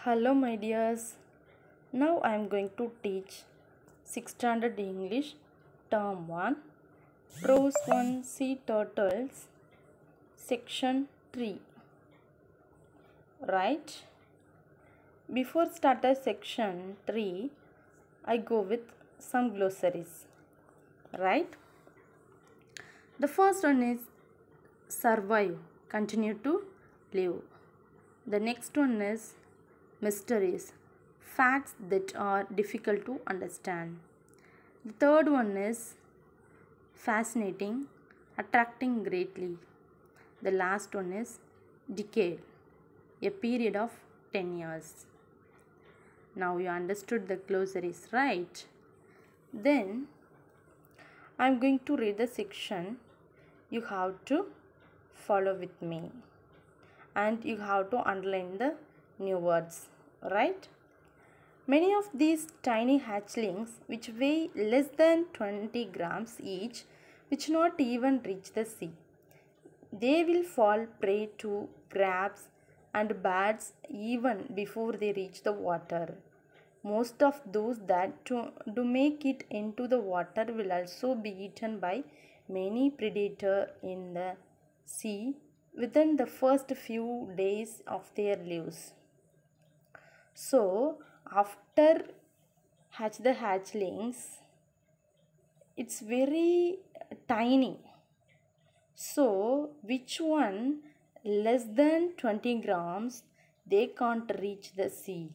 Hello, my dears. Now I am going to teach 6th standard English, Term 1, Prose 1, Sea Turtles, Section 3. Right? Before starter section 3, I go with some glossaries. Right? The first one is survive, continue to live. The next one is mysteries, facts that are difficult to understand. The third one is fascinating, attracting greatly. The last one is decade, a period of 10 years. Now you understood the glossaries, right? Then I am going to read the section. You have to follow with me and you have to underline the new words, right? Many of these tiny hatchlings, which weigh less than 20 grams each, which not even reach the sea, they will fall prey to crabs and bats even before they reach the water. Most of those that do make it into the water will also be eaten by many predators in the sea within the first few days of their lives. So, after hatch the hatchlings, it's very tiny. So, which one less than 20 grams, they can't reach the sea.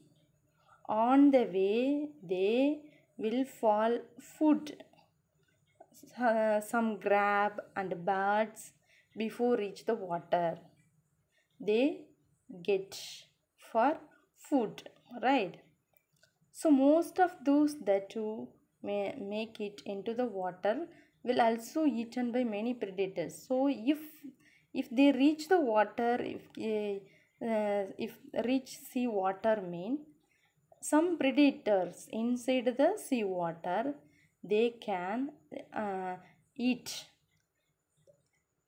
On the way, they will fall food, some crab and birds before reach the water. They get for food, right? So most of those that who may make it into the water will also eaten by many predators. So if they reach the water, if reach sea water mean some predators inside the sea water, they can eat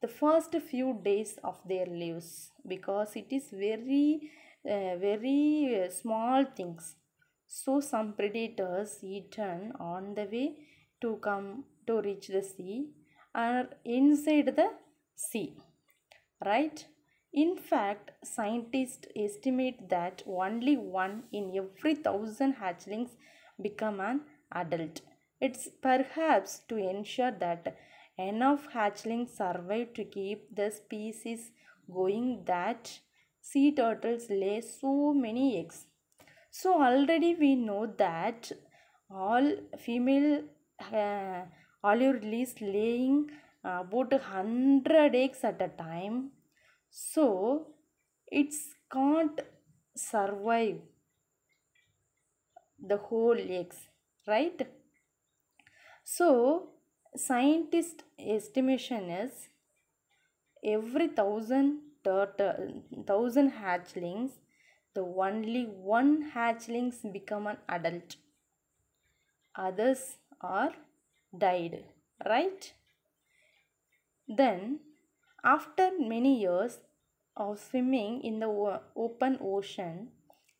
the first few days of their lives because it is very small things. So some predators eaten on the way to come to reach the sea are inside the sea, right? In fact, scientists estimate that only one in every 1,000 hatchlings become an adult. It's perhaps to ensure that enough hatchlings survive to keep the species going that sea turtles lay so many eggs. So already we know that all female olive laying about 100 eggs at a time. So it's can't survive the whole eggs, right? So scientist estimation is every 1,000 hatchlings, the only one hatchlings become an adult. Others are died, right? Then, after many years of swimming in the open ocean,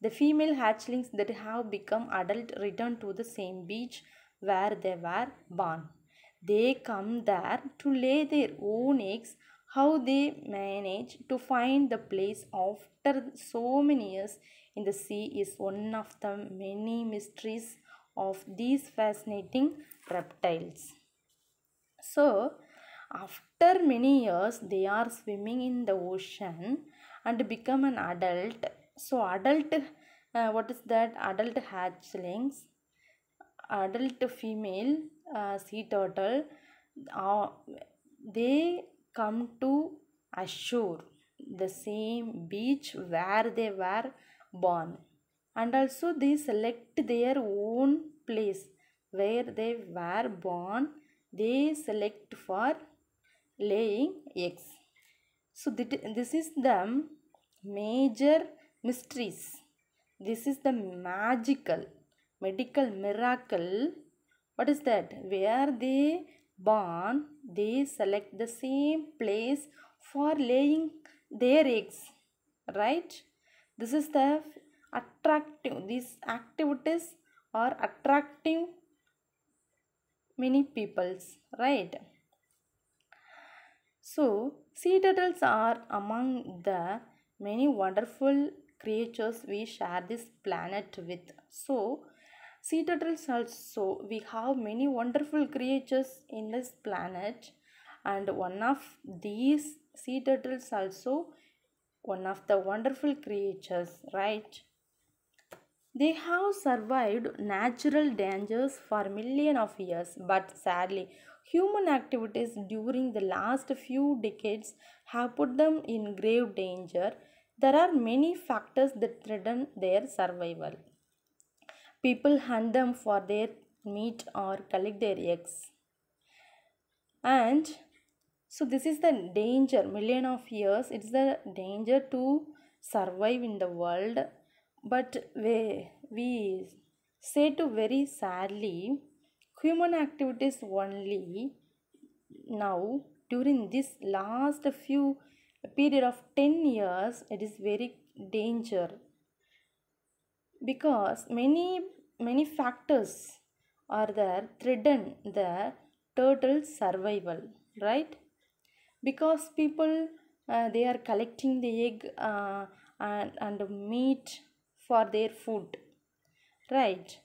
the female hatchlings that have become adult return to the same beach where they were born. They come there to lay their own eggs. How they manage to find the place after so many years in the sea is one of the many mysteries of these fascinating reptiles. So, after many years, they are swimming in the ocean and become an adult. So, adult, what is that? Adult hatchlings, adult female sea turtle, uh, they come to ashore, the same beach where they were born, and also they select their own place where they were born. They select for laying eggs. So this is the major mysteries. This is the magical medical miracle. What is that? Where they born, they select the same place for laying their eggs, right? This is the attractive. These activities are attractive many peoples, right? So, sea turtles are among the many wonderful creatures we share this planet with. So, sea turtles also, we have many wonderful creatures in this planet, and one of these sea turtles also one of the wonderful creatures, right? They have survived natural dangers for millions of years, but sadly, human activities during the last few decades have put them in grave danger. There are many factors that threaten their survival. People hunt them for their meat or collect their eggs. And so this is the danger, million of years, it's the danger to survive in the world. But we say to very sadly, human activities only now during this last few period of 10 years, it is very danger, because many factors are there threaten the turtle's survival, right? Because people they are collecting the egg and meat for their food, right?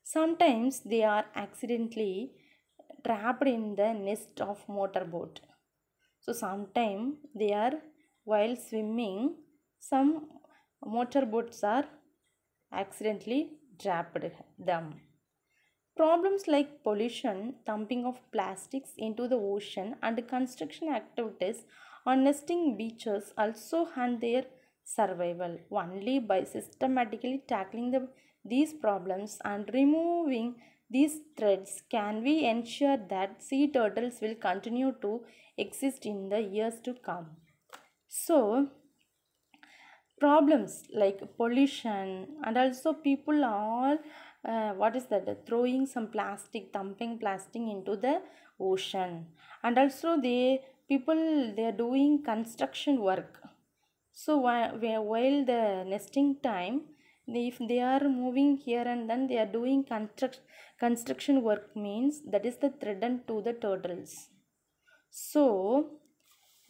Sometimes they are accidentally trapped in the nest of motorboat. So sometimes they are while swimming, some motorboats are accidentally trapped them. Problems like pollution, dumping of plastics into the ocean, and construction activities on nesting beaches also hunt their survival. Only by systematically tackling these problems and removing these threats can we ensure that sea turtles will continue to exist in the years to come. So, problems like pollution, and also people are what is that, throwing some plastic, dumping plastic into the ocean, and also they are doing construction work. So while the nesting time, if they are moving here and then they are doing construction work, means that is the threat to the turtles. So,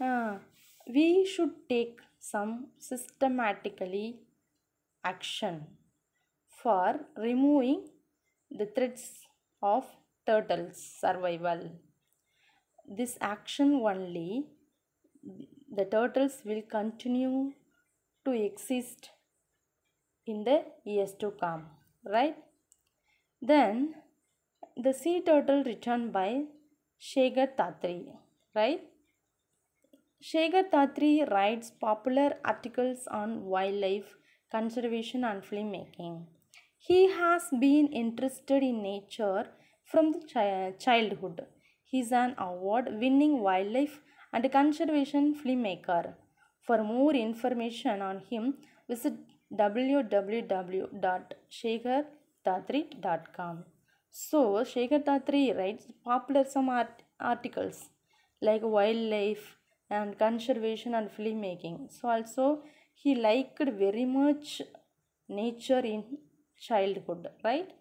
uh, we should take some systematically action for removing the threats of turtles' survival. This action only, the turtles will continue to exist in the years to come, right? Then the sea turtle written by Shekhar Tatri, right? Shekhar Tatri writes popular articles on wildlife conservation and filmmaking. He has been interested in nature from the childhood. He is an award winning wildlife and conservation filmmaker. For more information on him, visit www.shekhartatri.com. So, Shekhar Tatri writes popular some articles like wildlife and conservation and filmmaking. So also he liked very much nature in childhood, right?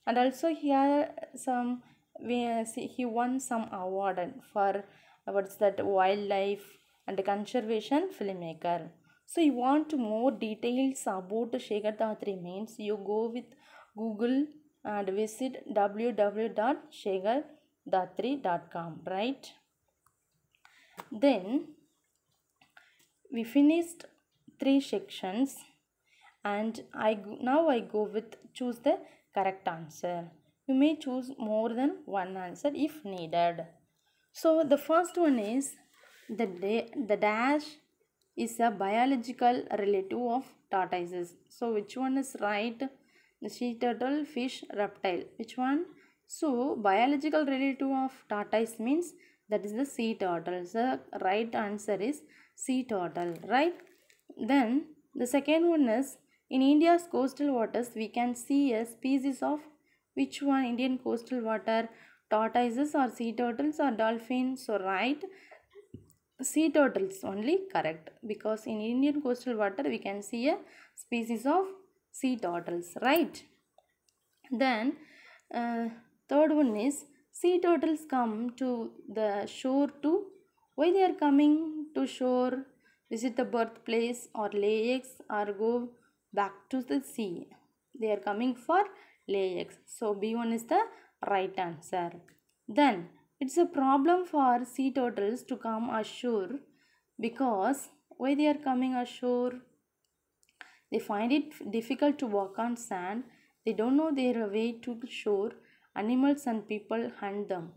And also he had some, he won some award for what's that, wildlife and conservation filmmaker. So you want more details about Shekhar Tatri, means you go with Google and visit www.shekhartatri.com, right? Then we finished three sections, and now I go with choose the correct answer. You may choose more than one answer if needed. So the first one is the dash is a biological relative of tortoises. So which one is right? The sea turtle, fish, reptile. Which one? So biological relative of tortoise means that is the sea turtle. The right answer is sea turtle, right? Then the second one is in India's coastal waters we can see a species of which one? Indian coastal water, tortoises or sea turtles or dolphins? So right, sea turtles only correct, because in Indian coastal water we can see a species of sea turtles, right? Then third one is sea turtles come to the shore to, why they are coming to shore, visit the birthplace or lay eggs or go back to the sea. They are coming for lay eggs. So B1 is the right answer. Then it's a problem for sea turtles to come ashore because why they are coming ashore? They find it difficult to walk on sand. They don't know their way to shore. Animals and people hunt them.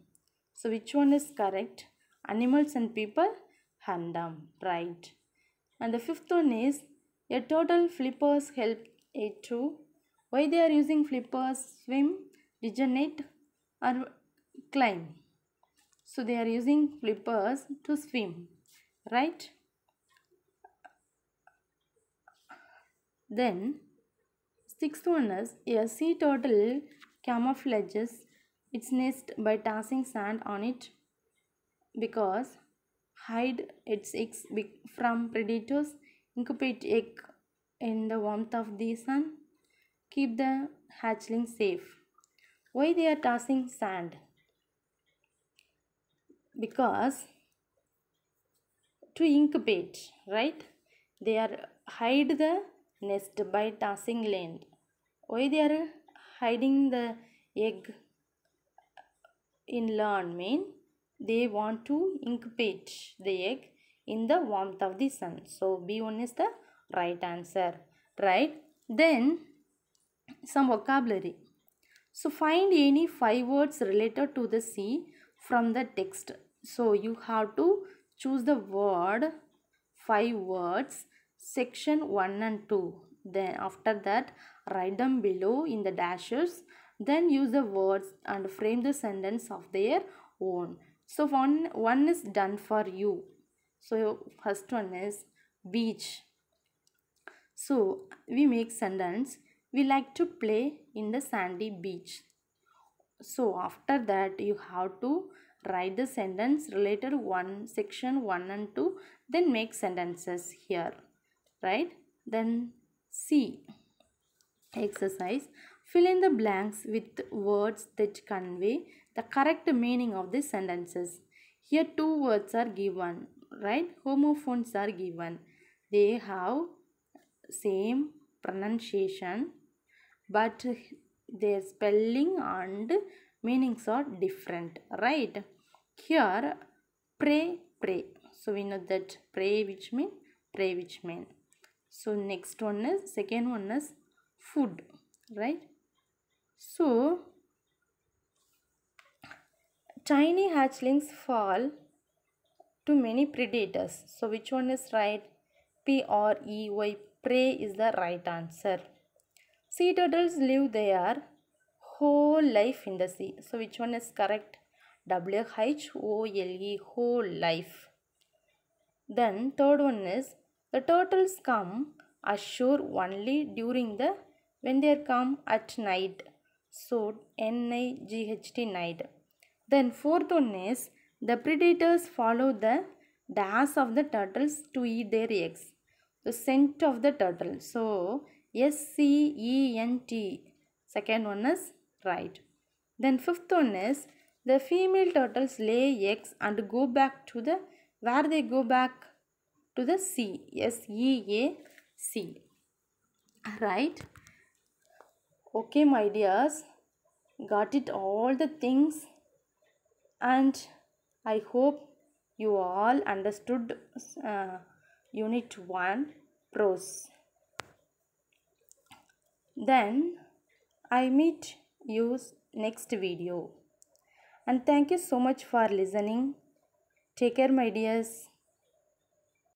So which one is correct? Animals and people hunt them. Right. And the fifth one is a turtle flippers help it to. Why they are using flippers? Swim, regenerate or climb. So they are using flippers to swim. Right. Then sixth one is a sea turtle camouflages its nest by tossing sand on it because hide its eggs from predators, incubate egg in the warmth of the sun, keep the hatchling safe. Why they are tossing sand? Because to incubate, right? They are hide the nest by tossing land. Why they are hiding the egg in lawn? Mean they want to incubate the egg in the warmth of the sun. So B1 is the right answer, right? Then some vocabulary. So find any 5 words related to the sea from the text. So you have to choose the word, 5 words, section 1 and 2. Then after that write them below in the dashes. Then use the words and frame the sentence of their own. So one is done for you. So first one is beach. So we make sentence, we like to play in the sandy beach. So after that you have to write the sentence related one, section 1 and 2, then make sentences here, right? Then C exercise, fill in the blanks with words that convey the correct meaning of the sentences. Here 2 words are given, right? Homophones are given. They have same pronunciation but their spelling and meanings are different, right? Here pray, pray. So we know that pray which mean, pray which mean. So next one is, second one is food, right? So tiny hatchlings fall to many predators. So which one is right? P-R-E-Y, prey is the right answer. Sea turtles live their whole life in the sea. So which one is correct? W-H-O-L-E, whole life. Then third one is the turtles come ashore only during the, when they come at night. So N-I-G-H-T, night. Then fourth one is the predators follow the dash of the turtles to eat their eggs. The scent of the turtle. So S-C-E-N-T. Second one is right. Then fifth one is the female turtles lay eggs and go back to the, where they go back? To the sea. S-E-A-C. Right? Okay, my dears. Got it all the things, and I hope you all understood unit 1 prose. Then I meet you next video, and thank you so much for listening. Take care, my dears.